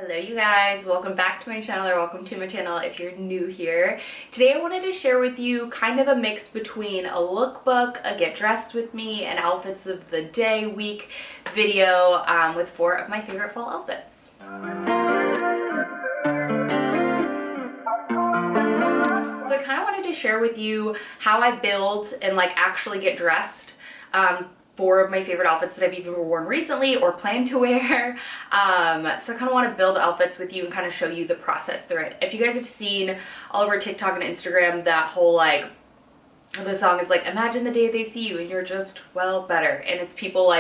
Hello you guys, welcome back to my channel, or welcome to my channel if you're new here. Today I wanted to share with you kind of a mix between a lookbook, a get dressed with me, and outfits of the day, week video with 4 of my favorite fall outfits. So I kind of wanted to share with you how I build and actually get dressed. 4 of my favorite outfits that I've either worn recently or plan to wear. So I kind of want to build outfits with you and kind of show you the process through it. If you guys have seen all over TikTok and Instagram that whole the song is imagine the day they see you and you're just, well, better. And it's people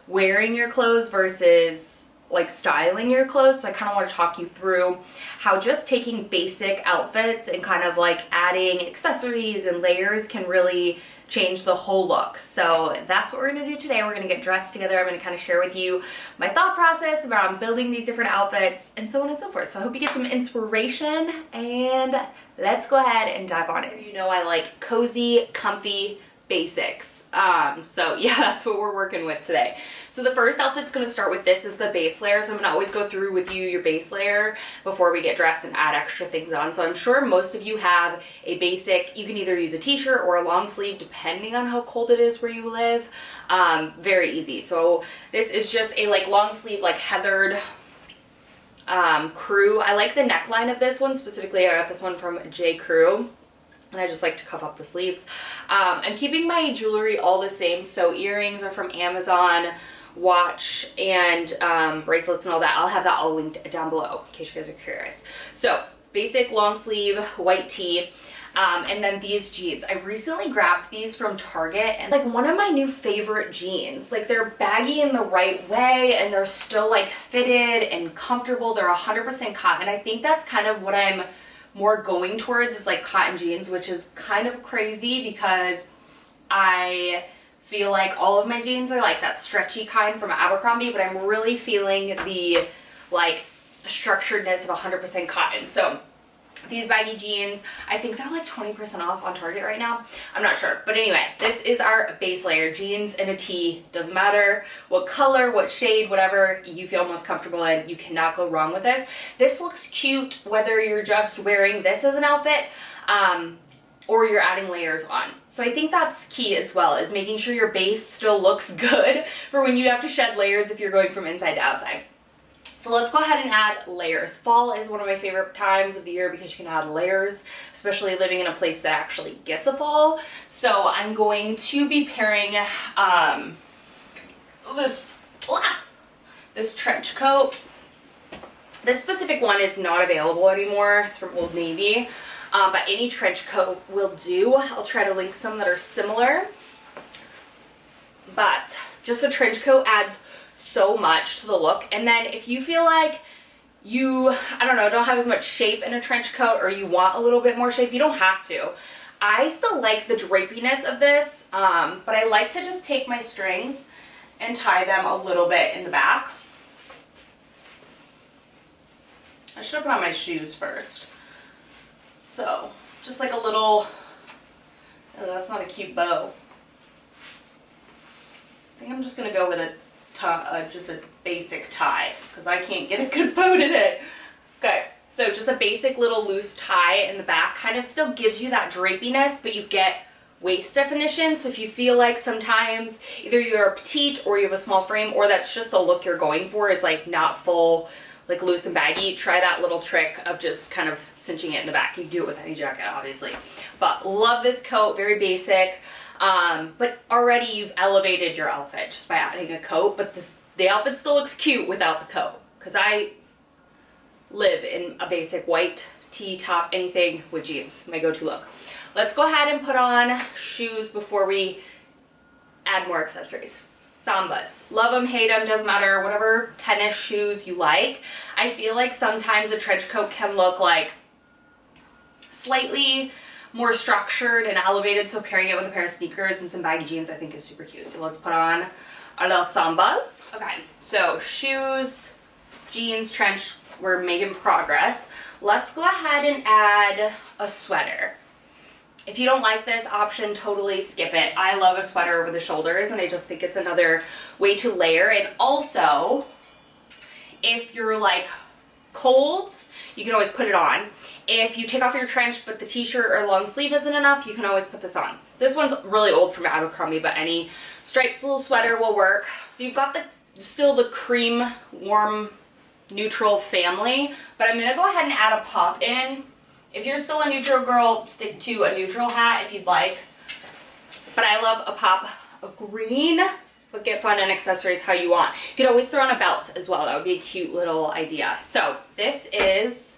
wearing your clothes versus styling your clothes. So I kind of want to talk you through how just taking basic outfits and kind of adding accessories and layers can really change the whole look. So that's what we're gonna do today. We're gonna get dressed together. I'm gonna kind of share with you my thought process around building these different outfits and so on and so forth. So I hope you get some inspiration, and let's go ahead and dive on it. You know I like cozy, comfy basics. So yeah, that's what we're working with today. So the first outfit's gonna start with this is the base layer. So I'm gonna always go through with you your base layer before we get dressed and add extra things on. So I'm sure most of you have a basic, you can either use a t-shirt or a long sleeve depending on how cold it is where you live. Very easy. So this is just a long sleeve heathered crew. I like the neckline of this one specifically. I got this one from J. Crew. And I just like to cuff up the sleeves. I'm keeping my jewelry all the same. So earrings are from Amazon, watch and bracelets and all that. I'll have that all linked down below in case you guys are curious. So basic long sleeve white tee. And then these jeans. I recently grabbed these from Target, and one of my new favorite jeans. They're baggy in the right way and they're still fitted and comfortable. They're 100% cotton. I think that's kind of what I'm more going towards is cotton jeans, which is kind of crazy because I feel all of my jeans are that stretchy kind from Abercrombie, but I'm really feeling the structuredness of 100% cotton. So these baggy jeans, I think they're 20% off on Target right now. I'm not sure. But anyway, this is our base layer. Jeans and a tee. Doesn't matter what color, what shade, whatever you feel most comfortable in. You cannot go wrong with this. This looks cute whether you're just wearing this as an outfit or you're adding layers on. So I think that's key as well, is making sure your base still looks good for when you have to shed layers if you're going from inside to outside. So let's go ahead and add layers. Fall is one of my favorite times of the year because you can add layers, especially living in a place that actually gets a fall. So I'm going to be pairing this trench coat. This specific one is not available anymore. It's from Old Navy, but any trench coat will do. I'll try to link some that are similar, but just a trench coat adds so much to the look. And then if you feel you, I don't know, don't have as much shape in a trench coat, or you want a little bit more shape, you don't have to. I still like the drapiness of this, but I like to just take my strings and tie them a little bit in the back. I should have put on my shoes first. So just a little, oh, that's not a cute bow. I think I'm just gonna go with just a basic tie because I can't get a good bow today. Okay, so just a basic little loose tie in the back kind of still gives you that drapiness, but you get waist definition. So if you feel sometimes either you're petite or you have a small frame, or that's just a look you're going for is not full, loose and baggy, try that little trick of just kind of cinching it in the back. You can do it with any jacket, obviously. But love this coat, very basic. But already you've elevated your outfit just by adding a coat, but the outfit still looks cute without the coat, because I live in a basic white tee top, anything with jeans, my go-to look. Let's go ahead and put on shoes before we add more accessories. Sambas. Love them, hate them, doesn't matter, whatever tennis shoes you like. I feel sometimes a trench coat can look slightly more structured and elevated, so pairing it with a pair of sneakers and some baggy jeans I think is super cute. So let's put on our little sambas. Okay, so shoes, jeans, trench, we're making progress. Let's go ahead and add a sweater. If you don't like this option, totally skip it. I love a sweater over the shoulders, and I just think it's another way to layer. And also, if you're cold, you can always put it on. If you take off your trench but the t-shirt or long sleeve isn't enough, you can always put this on. This one's really old from Abercrombie, but any striped little sweater will work. So you've got still the cream, warm, neutral family, but I'm gonna go ahead and add a pop in. If you're still a neutral girl, stick to a neutral hat if you'd like. But I love a pop of green, but get fun and accessories how you want. You could always throw on a belt as well. That would be a cute little idea. So this is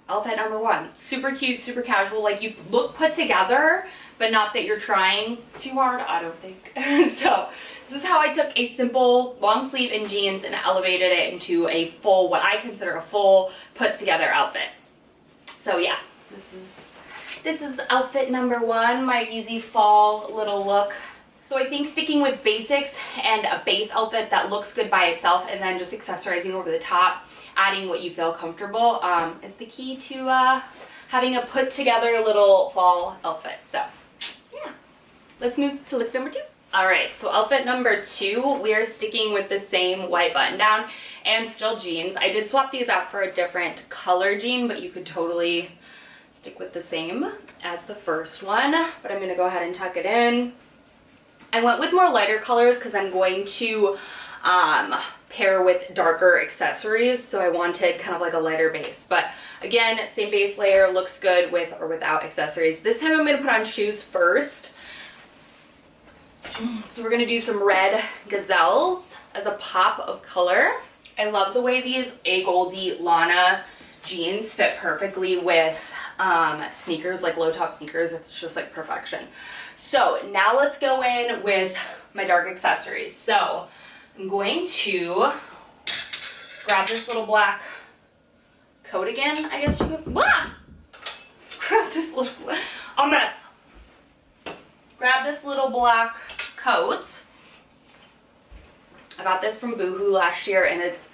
outfit number 1. Super cute, super casual. Like, you look put together, but not that you're trying too hard, I don't think. So this is how I took a simple long sleeve and jeans and elevated it into a full, what I consider a full put together outfit. So yeah, this is outfit number 1, my easy fall little look. So I think sticking with basics and a base outfit that looks good by itself, and then just accessorizing over the top, adding what you feel comfortable, is the key to having a put together little fall outfit. So yeah, let's move to look number 2. All right, so outfit number 2, we are sticking with the same white button down and still jeans. I did swap these out for a different color jean, but you could totally stick with the same as the first one. But I'm gonna go ahead and tuck it in. I went with more lighter colors because I'm going to pair with darker accessories, so I wanted kind of like a lighter base. But again, same base layer, looks good with or without accessories. This time I'm going to put on shoes first. So we're going to do some red gazelles as a pop of color. I love the way these A Goldie Lana jeans fit perfectly with sneakers, like low top sneakers. It's just like perfection. So now let's go in with my dark accessories. So I'm going to grab this little black coat again, I guess you could. Grab this little, a mess. Grab this little black coat. I got this from Boohoo last year, and it's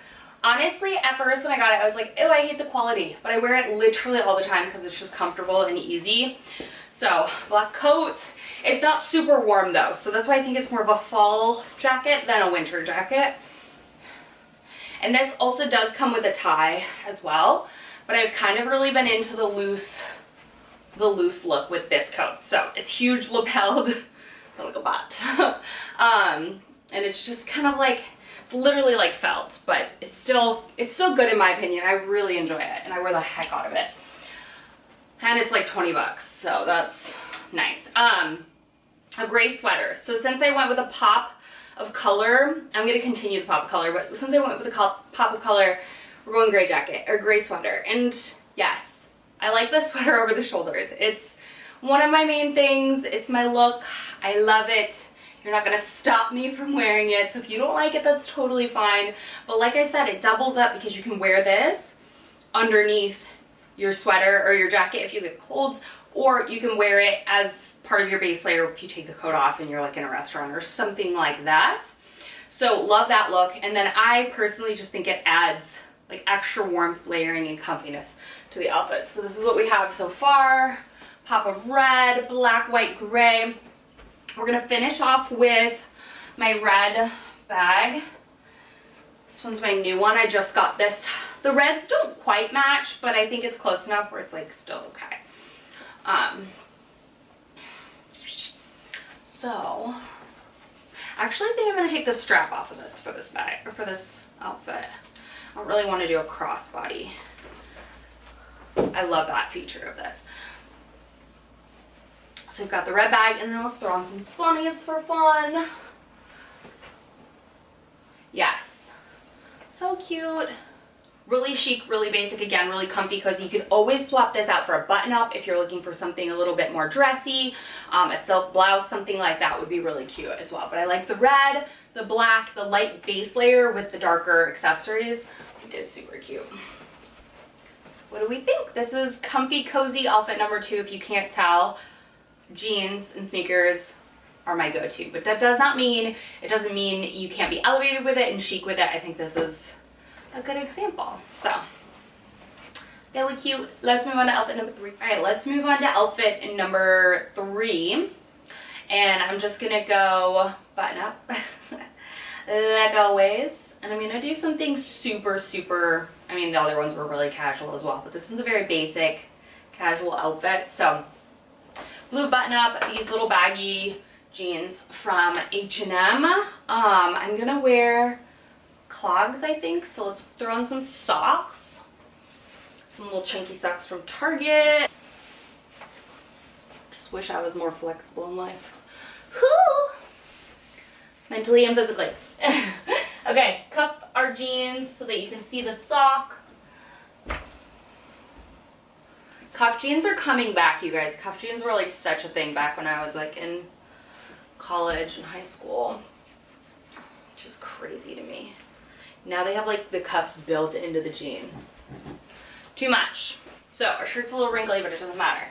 honestly, at first when I got it, I was like, ew, I hate the quality, but I wear it literally all the time because it's just comfortable and easy. So black coat. It's not super warm though, so that's why I think it's more of a fall jacket than a winter jacket. And this also does come with a tie as well, but I've kind of really been into the loose look with this coat. So it's huge lapelled, like a bot. And it's just kind of like, it's literally like felt, but it's still good in my opinion. I really enjoy it, and I wear the heck out of it. And it's like 20 bucks, so that's nice. A gray sweater. So since I went with a pop of color, I'm gonna continue the pop of color, but since I went with the pop of color, we're going gray jacket, or gray sweater. And yes, I like the sweater over the shoulders. It's one of my main things. It's my look. I love it. You're not gonna stop me from wearing it. So if you don't like it, that's totally fine. But like I said, it doubles up because you can wear this underneath your sweater or your jacket if you get cold, or you can wear it as part of your base layer if you take the coat off and you're like in a restaurant or something like that. So love that look. And then I personally just think it adds like extra warmth, layering, and comfiness to the outfit. So this is what we have so far. Pop of red, black, white, gray. We're gonna finish off with my red bag. This one's my new one. I just got this. The reds don't quite match, but I think it's close enough where it's like still okay. So actually I think I'm gonna take the strap off of this for this bag, or for this outfit. I don't really want to do a crossbody. I love that feature of this. So we've got the red bag, and then let's throw on some sunnies for fun. Yes, so cute. Really chic, really basic, again, really comfy, because you could always swap this out for a button-up if you're looking for something a little bit more dressy. A silk blouse, something like that would be really cute as well. But I like the red, the black, the light base layer with the darker accessories. It is super cute. So what do we think? This is comfy, cozy outfit number 2, if you can't tell. Jeans and sneakers are my go-to, but that does not mean, it doesn't mean you can't be elevated with it and chic with it. I think this is a good example. So really cute. Let's move on to outfit number 3. All right, let's move on to outfit number 3, and I'm just gonna go button up like always, and I'm gonna do something super I mean, the other ones were really casual as well, but this one's a very basic casual outfit. So blue button up, these little baggy jeans from H&M. I'm gonna wear clogs, I think, so let's throw on some socks. Some little chunky socks from Target. Just wish I was more flexible in life. Whew. Mentally and physically. Okay, cuff our jeans so that you can see the sock. Cuff jeans are coming back, you guys. Cuff jeans were like such a thing back when I was like in college and high school, which is crazy to me. Now they have like the cuffs built into the jean. Too much. So our shirt's a little wrinkly, but it doesn't matter.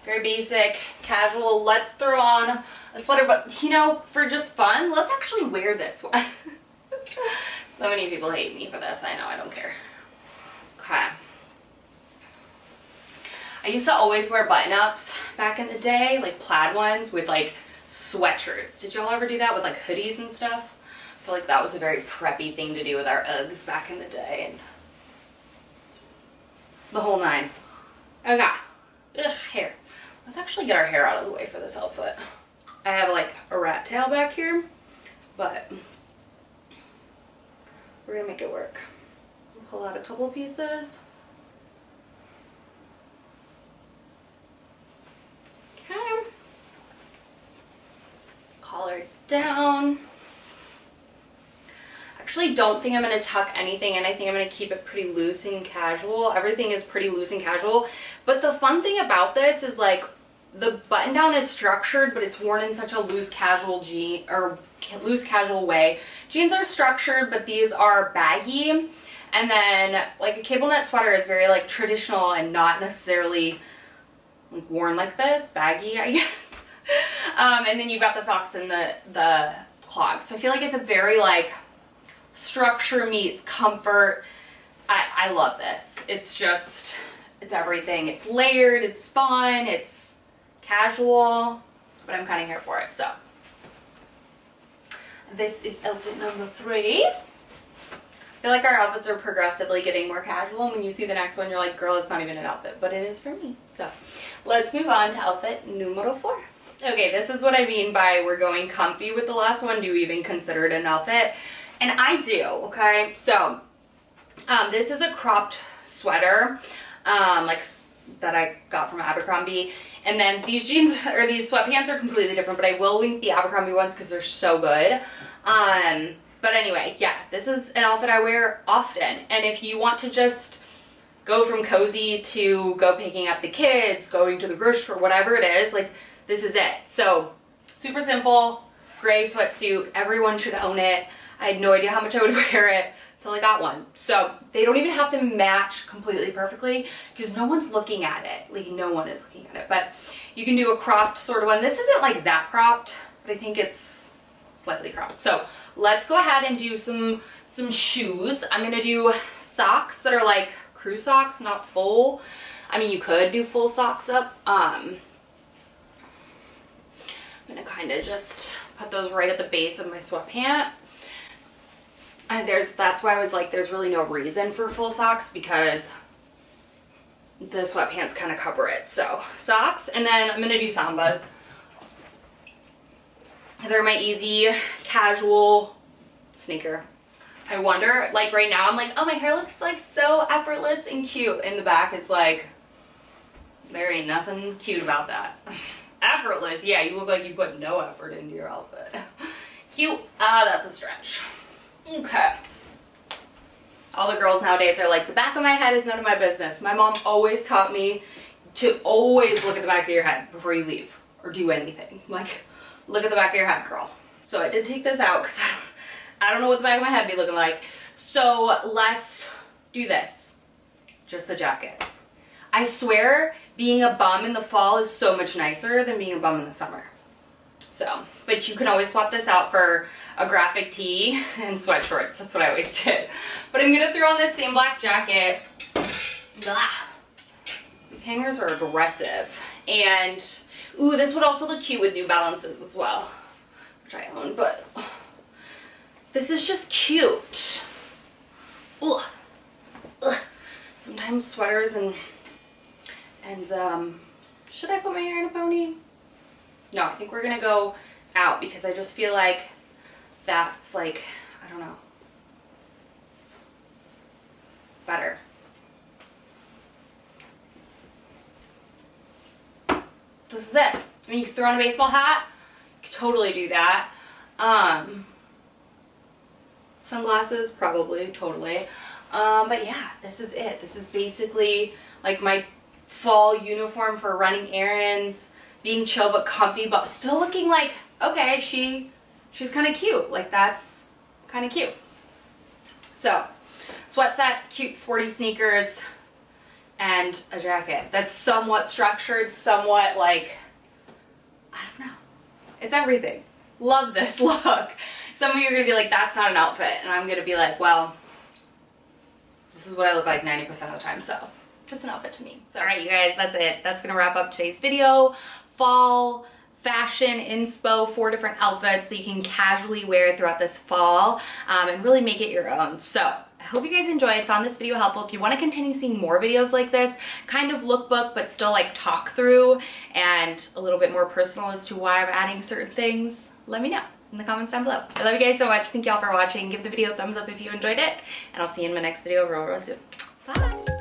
Very basic, casual. Let's throw on a sweater, but you know, for just fun, let's actually wear this one. So many people hate me for this. I know, I don't care. Okay. I used to always wear button-ups back in the day, like plaid ones with like sweatshirts. Did y'all ever do that with like hoodies and stuff? I feel like that was a very preppy thing to do with our Uggs back in the day. And the whole nine. Okay. Ugh, hair. Let's actually get our hair out of the way for this outfit. I have like a rat tail back here, but we're gonna make it work. Pull out a couple pieces. Okay. Collar down. Actually don't think I'm going to tuck anything in. I think I'm going to keep it pretty loose and casual. Everything is pretty loose and casual. But the fun thing about this is like the button down is structured, but it's worn in such a loose casual loose casual way. Jeans are structured, but these are baggy. And then like a cable knit sweater is very like traditional and not necessarily like worn like this, baggy, I guess. And then you've got the socks and the clogs. So I feel like it's a very like structure meets comfort. I love this. It's everything. It's layered, it's fun, it's casual, but I'm kind of here for it. So this is outfit number 3. I feel like our outfits are progressively getting more casual, and when you see the next one, you're like, girl, it's not even an outfit, but it is for me. So let's move on to outfit numero 4. Okay, this is what I mean by we're going comfy with the last one. Do you even consider it an outfit? And I do, okay? So this is a cropped sweater, like that I got from Abercrombie. And then these jeans, or these sweatpants are completely different, but I will link the Abercrombie ones because they're so good. But anyway, yeah, this is an outfit I wear often. And if you want to just go from cozy to go picking up the kids, going to the grocery store, whatever it is, like this is it. So super simple, gray sweatsuit. Everyone should own it. I had no idea how much I would wear it until I got one. So they don't even have to match completely perfectly because no one's looking at it. Like no one is looking at it. But you can do a cropped sort of one. This isn't like that cropped, but I think it's slightly cropped. So let's go ahead and do some shoes. I'm gonna do socks that are like crew socks, not full. I mean, you could do full socks up. I'm gonna kind of just put those right at the base of my sweatpant. And that's why I was like, there's really no reason for full socks because the sweatpants kind of cover it. So socks, and then I'm gonna do Sambas. They're my easy, casual sneaker. I wonder, like right now, I'm like, oh, my hair looks like so effortless and cute. In the back, it's like, there ain't nothing cute about that. Effortless, yeah, you look like you put no effort into your outfit. Cute, that's a stretch. Okay. All the girls nowadays are like, the back of my head is none of my business. My mom always taught me to always look at the back of your head before you leave or do anything. Like, look at the back of your head, girl. So I did take this out because I don't know what the back of my head be looking like. So let's do this. Just a jacket. I swear being a bum in the fall is so much nicer than being a bum in the summer. So, but you can always swap this out for a graphic tee and sweat shorts. That's what I always did. But I'm gonna throw on this same black jacket. Blah. These hangers are aggressive. And, ooh, this would also look cute with New Balances as well, which I own, but this is just cute. Ooh. sometimes sweaters and should I put my hair in a pony? No, I think we're gonna go out because I just feel like that's like, I don't know, better. This is it. I mean, you could throw on a baseball hat. You could totally do that. Sunglasses, probably, totally. But yeah, this is it. This is basically like my fall uniform for running errands, being chill but comfy, but still looking like, okay, she's kind of cute. Like, that's kind of cute. So, sweat set, cute sporty sneakers, and a jacket that's somewhat structured, somewhat like, I don't know. It's everything. Love this look. Some of you are gonna be like, that's not an outfit. And I'm gonna be like, well, this is what I look like 90% of the time, so it's an outfit to me. So, all right, you guys, that's it. That's gonna wrap up today's video. Fall fashion inspo, 4 different outfits that you can casually wear throughout this fall and really make it your own. So I hope you guys enjoyed, found this video helpful. If you want to continue seeing more videos like this, kind of lookbook, but still like talk through and a little bit more personal as to why I'm adding certain things, let me know in the comments down below. I love you guys so much. Thank y'all for watching. Give the video a thumbs up if you enjoyed it, and I'll see you in my next video real soon. Bye.